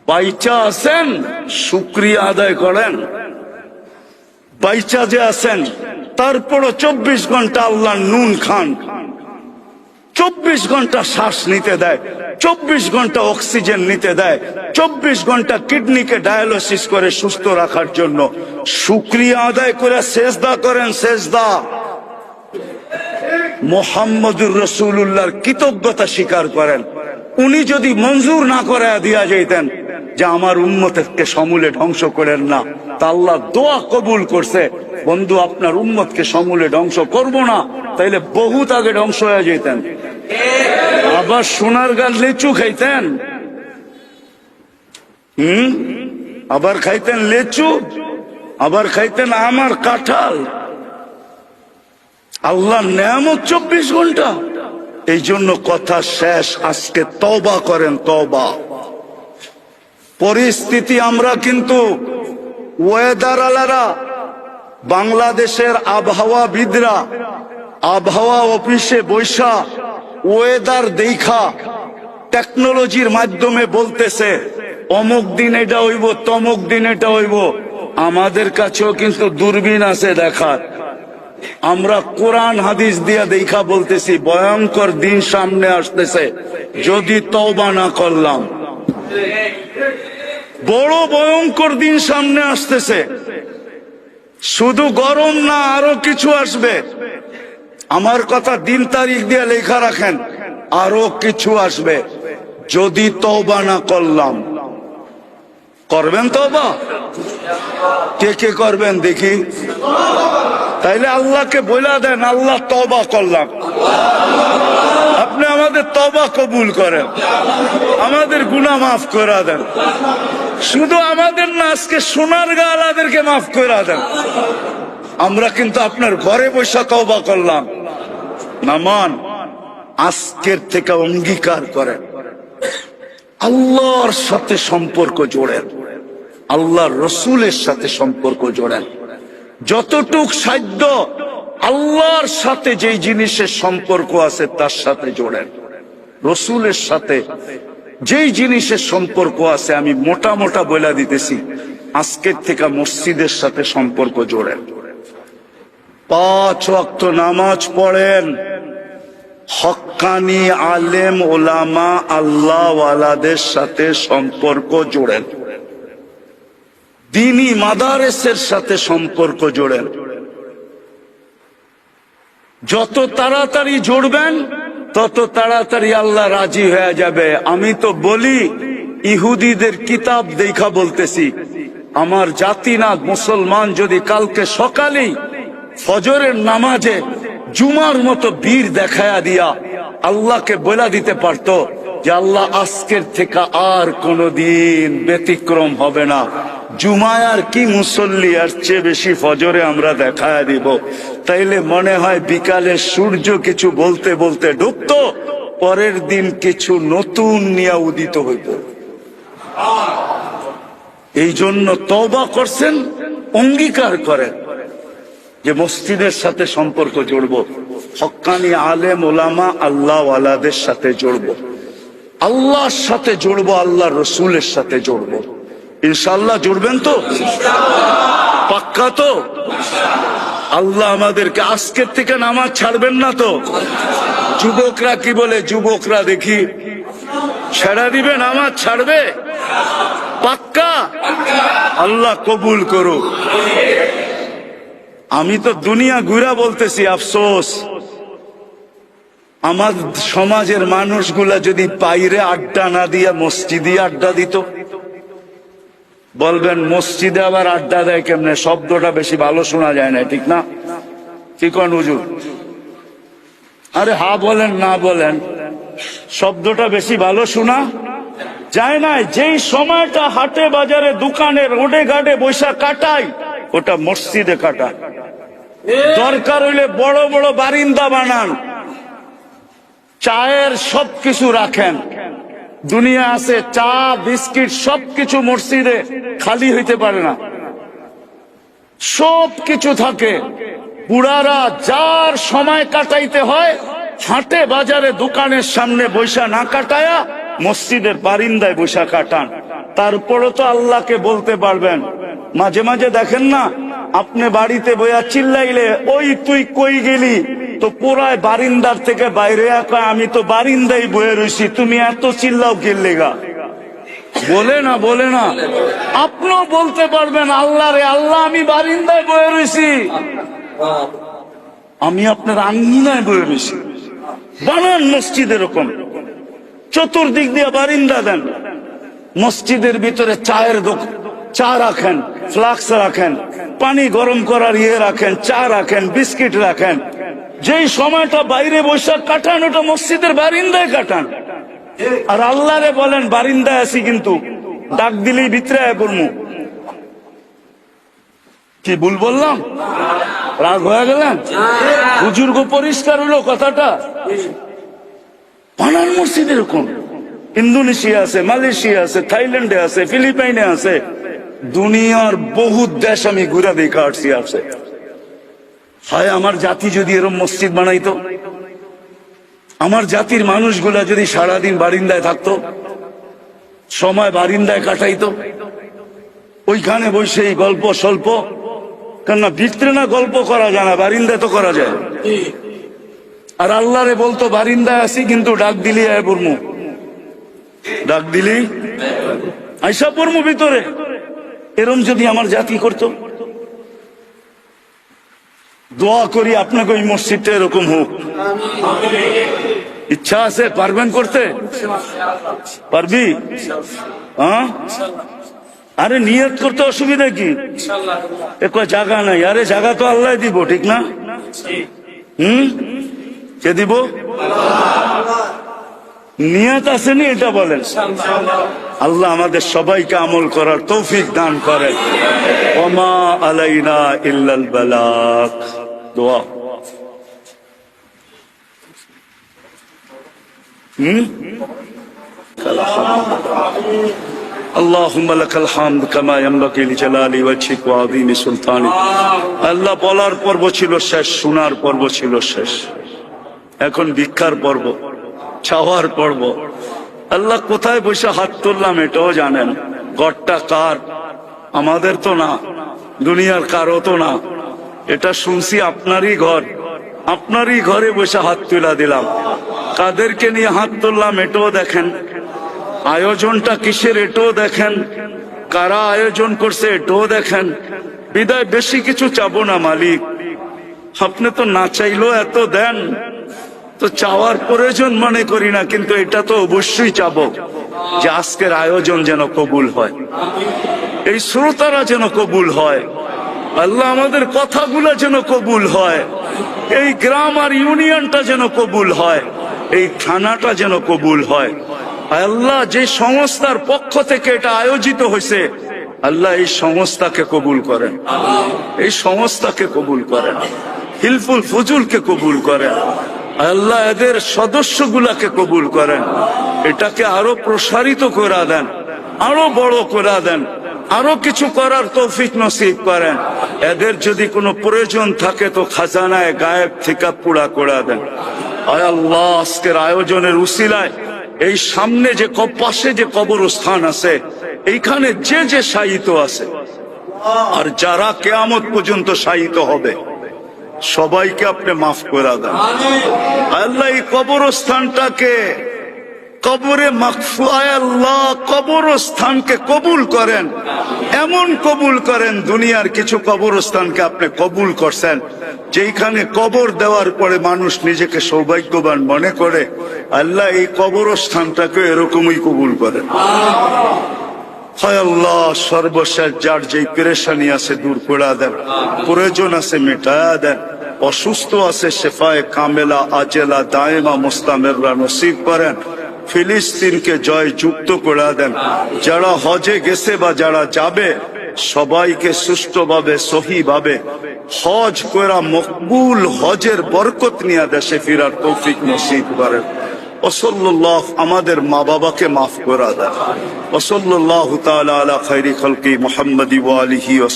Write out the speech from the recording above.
বাইচা আছেন, শুকরিয়া আদায় করেন। বাইচা যে আছেন, তারপরও 24 ঘন্টা আল্লাহ নুন খান, 24 ঘন্টা শ্বাস নিতে দেয়, 24 ঘন্টা অক্সিজেন নিতে দেয়, 24 ঘন্টা কিডনিকে ডায়ালিসিস করে সুস্থ রাখার জন্য। শুকরিয়া আদায় করে সেজদা করেন, সেজদা। মুহাম্মদুর রাসূলুল্লাহর কৃতজ্ঞতা স্বীকার করেন। উনি যদি মঞ্জুর না করে দিয়া যাইতেন যে আমার উম্মতকে সমূলে ধ্বংস করেন না, তা আল্লাহ দোয়া কবুল করছে, বন্ধু আপনার উম্মতকে সমূলে ধ্বংস করব না, তাইলে বহুত আগে ধ্বংস হয়ে যেতেন। আবার সোনার গাল লিচু খাইতেন, আবার খাইতেন লিচু, আবার খাইতেন আমার কাঁঠাল। আল্লাহ নেয়ামত 24 ঘন্টা। এই জন্য কথা শেষ, আজকে তওবা করেন, তওবা। পরিস্থিতি আমরা কিন্তু ওয়েদার আলারা, বাংলাদেশের আবহাওয়াবিদরা আবহাওয়া অফিসে বৈশা ওয়েদার দেখা টেকনোলজির মাধ্যমে বলতেছে অমুক দিন এটা হইব, তমুক দিন এটা হইব। আমাদের কাছেও কিন্তু দূরবীন আছে দেখার। আমরা কোরআন হাদিস দিয়া দেখা বলতেছি ভয়ঙ্কর দিন সামনে আসতেছে যদি তওবা না করলাম। বড় ভয়ঙ্কর দিন সামনে আসতেছে, শুধু গরম না, আরো কিছু আসবে। আমার কথা দিন তারিখ দিয়ে লেখা রাখেন, আরো কিছু আসবে যদি তওবা না করলাম। করবেন তওবা? কে কে করবেন দেখি? তাইলে আল্লাহকে বলে দেন, আল্লাহ তওবা করলাম। আপনি আমাদের তওবা কবুল করেন, আমাদের গুনাহ মাফ করে দেন। শুধু আমাদের না, আজকে সোনার গালাদেরকে মাফ করে দেন। আমরা কিন্তু আপনার ঘরে বসে তওবা করলাম। নামান আজকের থেকে অঙ্গীকার করেন, আল্লাহর সাথে সম্পর্ক জোড়েন, আল্লাহর রসুলের সাথে সম্পর্ক জোড়েন। যতটুক সাধ্য আল্লাহর সাথে যেই জিনিসের সম্পর্ক আছে তার সাথে জোড়েন। রসুলের সাথে যেই জিনিসের সম্পর্ক আছে, আমি মোটা মোটা বলে দিতেছি, আজকের থেকে মসজিদের সাথে সম্পর্ক জোড়েন। 5 ওয়াক্ত নামাজ পড়েন, হক্কানি আলেম ওলামা আল্লাহ ওয়ালাদের সাথে সম্পর্ক জোড়েন, দ্বীনি মাদারেসের সাথে সম্পর্ক জোড়েন। যত তাড়াতাড়ি জুড়বেন তত তাড়াতাড়ি আল্লাহ রাজি হয়ে যাবে। আমি তো বলি, ইহুদিদের কিতাব দেখা বলতেছি, আমার জাতি না মুসলমান যদি কালকে সকালেই ফজরের নামাজে জুমার মতো বীর দেখায়া দিয়া আল্লাহকে বলে দিতে পারতো যে আল্লাহ আজকের থেকে আর কোনদিন ব্যতিক্রম হবে না, জুমায় আর কি মুসল্লি, আর চেয়ে বেশি ফজরে আমরা দেখায়া দিব, তাইলে মনে হয় বিকালে সূর্য কিছু বলতে বলতে ডুবতো, পরের দিন কিছু নতুন নিয়ে উদিত হইত। এই জন্য তওবা করছেন, অঙ্গীকার করেন যে মসজিদের সাথে সম্পর্ক জুড়বো, হক্কানি আলেম ওলামা আল্লাহ ওয়ালাদের সাথে জুড়বো, আল্লাহর সাথে জুড়বো, আল্লাহ রসুলের সাথে জুড়বো। ইনশাআল্লাহ জুড়বেন তো? পাক্কা তো? আল্লাহ আমাদেরকে আজকের থেকে নামাজ ছাড়বেন না তো? যুবকরা কি বলে? যুবকরা দেখি ছেড়ে দিবে, নামাজ ছাড়বে? পাক্কা? আল্লাহ কবুল করুক। আমি তো দুনিয়া ঘুরা বলতেছি, আফসোস আমার সমাজের মানুষগুলা যদি বাইরে আড্ডা না দিয়া মসজিদে আড্ডা দিত। বলবেন মসজিদে আবার আড্ডা দেয় কেমনে? শব্দটা বেশি ভালো শোনা যায় না, ঠিক না? কি কোন হুজুর? আরে হা বলেন না বলেন, শব্দটা বেশি ভালো শোনা যায় না। যেই সময়টা হাটে বাজারে দোকানে রোডে ঘাটে বৈশা কাটাই, ওটা মসজিদে কাটা। দরকার হইলে বড় বড় বারিন্দা বানান, চায়ের সবকিছু রাখেন। দুনিয়া আছে, চা বিস্কিট সবকিছু মসজিদে খালি হইতে পারে না, সবকিছু থাকে। বুড়ারা যার সময় কাটাইতে হয় হাটে বাজারে দোকানের সামনে বৈশা না কাটায়া মসজিদের বারিন্দায় বৈশা কাটান। তারপরে তো আল্লাহকে বলতে পারবেন। মাঝে মাঝে দেখেন না, আপনি বাড়িতে বইয়া চিল্লাইলে ওই তুই কই গেলি, তো পুরায় বারিন্দার থেকে বাইরে কয় আমি তো বারিন্দায় বয়ে রয়েছি, তুমি এত চিল্লাও গেলেগা। বলে না, বলে না। আপনিও বলতে পারবেন আল্লাহ রে আল্লাহ আমি বারিন্দায় বয়ে রয়েছি, আমি আপনার আঙ্গিনায় বয়ে রয়েছি। বানান মসজিদ এরকম, চতুর্দিক দিয়ে বারিন্দা দেন। মসজিদের ভিতরে চায়ের দোকান, চা রাখেন, ফ্লাক্স রাখেন, পানি গরম করার ইয়ে রাখেন, চা রাখেন, বিস্কিট রাখেন। যেই সময়টা বাইরে বৈশাখ কাটান ওটা মসজিদের বারিন্দায় কাটান। আর আল্লাহরে বলেন বারিন্দায় আছি, কিন্তু ডাক দিলেই ভিতরে পড়মু। কি ভুল বললাম? রাগ হয়ে গেলেন? বুজুর্গ পরিষ্কার হলো কথাটা। বানান মসজিদ এরকম। ইন্দোনেশিয়া আছে, মালয়েশিয়া আছে, থাইল্যান্ডে আছে, ফিলিপাইনে আছে, দুনিয়ার বহু দেশ আমি ঘুরে দেখা আসছি। আছে হয় আমার জাতি যদি এরকম মসজিদ বানাইতো, আমার জাতির মানুষগুলা যদি সারাদিন বারিন্দায় থাকতো, সময় বারিন্দায় কাটাইতো, ওইখানে বসে গল্প স্বল্প, কেননা ভিতরে না গল্প করা যায় না, বারিন্দায় তো করা যায়। আর আল্লাহরে বলতো বারিন্দায় আছি, কিন্তু ডাক দিলি আয় পড়মু, ডাক দিলি আইসা পড়মু ভিতরে। এরম যদি আমার জাতি করতো, দোয়া করি আপনাকে ওই মসজিদটা এরকম হোক। ইচ্ছা আছে? পারবেন করতে? পারবি? হ্যাঁ, আরে নিয়ত করতে অসুবিধা কি? জায়গা নাই, আরে জায়গা তো আল্লাহ দিব, ঠিক না? কে দিব? নিয়ত আসেনি এটা বলেন। আল্লাহ আমাদের সবাইকে আমল করার তৌফিক দান করেন। ওমা আলাইনা ইল্লাল বালাগ। দোয়া। اللهم لك الحمد كما ينبغي لجلال وجهك وعظيم سلطانك। আল্লাহ বলার পর্ব ছিল শেষ, শোনার পর্ব ছিল শেষ, এখন ভিক্ষার পর্ব, চাওয়ার পর্ব। আল্লাহ কোথায় বসে হাত তুললাম এটাও জানেন। ঘরটা কার? আমাদের তো না, দুনিয়ার কারো তো না। এটা শুনছি আপনারই ঘর, আপনারই ঘরে বসে হাত তুলা দিলাম। কাদেরকে নিয়ে হাত তুললাম এটাও দেখেন, আয়োজনটা কিসের এটাও দেখেন, কারা আয়োজন করছে এটাও দেখেন। বিদায় বেশি কিছু চাবো না মালিক, আপনি তো না চাইলেও এত দেন, তো চাওয়ার প্রয়োজন মনে করি না, কিন্তু এটা তো অবশ্যই চাবো যে আজকের আয়োজন যেন কবুল হয়, এই শ্রোতারা যেন কবুল হয়, আল্লাহ আমাদের কথাগুলো যেন কবুল হয়, এই গ্রাম আর ইউনিয়নটা যেন কবুল হয়, এই থানাটা যেন কবুল হয়। আল্লাহ যে সংস্থার পক্ষ থেকে এটা আয়োজিত হয়েছে, আল্লাহ এই সংস্থাকে কবুল করেন, এই সংস্থাকে কবুল করেন, হিলফুল ফুজুলকে কবুল করেন, আল্লাহ এদের সদস্যগুলাকে কবুল করেন, এটাকে আরো প্রসারিত করে দেন, আরো বড় করে দেন, আরো কিছু করার তৌফিক নসিব করেন। এদের যদি কোনো প্রয়োজন থাকে তো খাজানায় গায়েব থেকে পুরা করে দেন। আয় আল্লাহ, আজকের আয়োজনের উসিলায় এই সামনে যে পাশে যে কবরস্থান আছে, এইখানে যে যে শায়িত আছে আর যারা কিয়ামত পর্যন্ত শায়িত হবে, সবাইকে আপনি মাফ করে দেন। আল্লাহ এই কবরস্থানটাকে কবরে মাগফুরায় আল্লাহ কবরস্থানকে কবুল করেন, এমন কবুল করেন। দুনিয়ার কিছু কবরস্থানকে আপনি কবুল করছেন, যেখানে কবর দেওয়ার পরে মানুষ নিজেকে সৌভাগ্যবান মনে করে। আল্লাহ এই কবরস্থানটাকে এরকমই কবুল করেন। হয় আল্লাহ, সর্বশেষ যার যেই পেরেশানি আছে দূর করে দেন, প্রয়োজন আছে মেটায়া দেন, অসুস্থ আছে শেফায়ে কামেলা আজেলা দায়েমা মুস্তামেররা নসিব করেন। ফিলিস্তিনকে জয় যুক্ত করে দেন। যারা হজে গেছে বা যারা যাবে, সবাইকে সুষ্ঠুভাবে সহিভাবে হজ করা মকবুল হজের বরকত নিয়ে দেশে ফিরার তৌফিক নসিব করেন। ওসল্লাহ, আমাদের মা বাবাকে মাফ করে দেন। ওসল্লাহু তাআলা আলা খায়রি খালকি মুহাম্মাদি ওয়া আলিহি ওয়া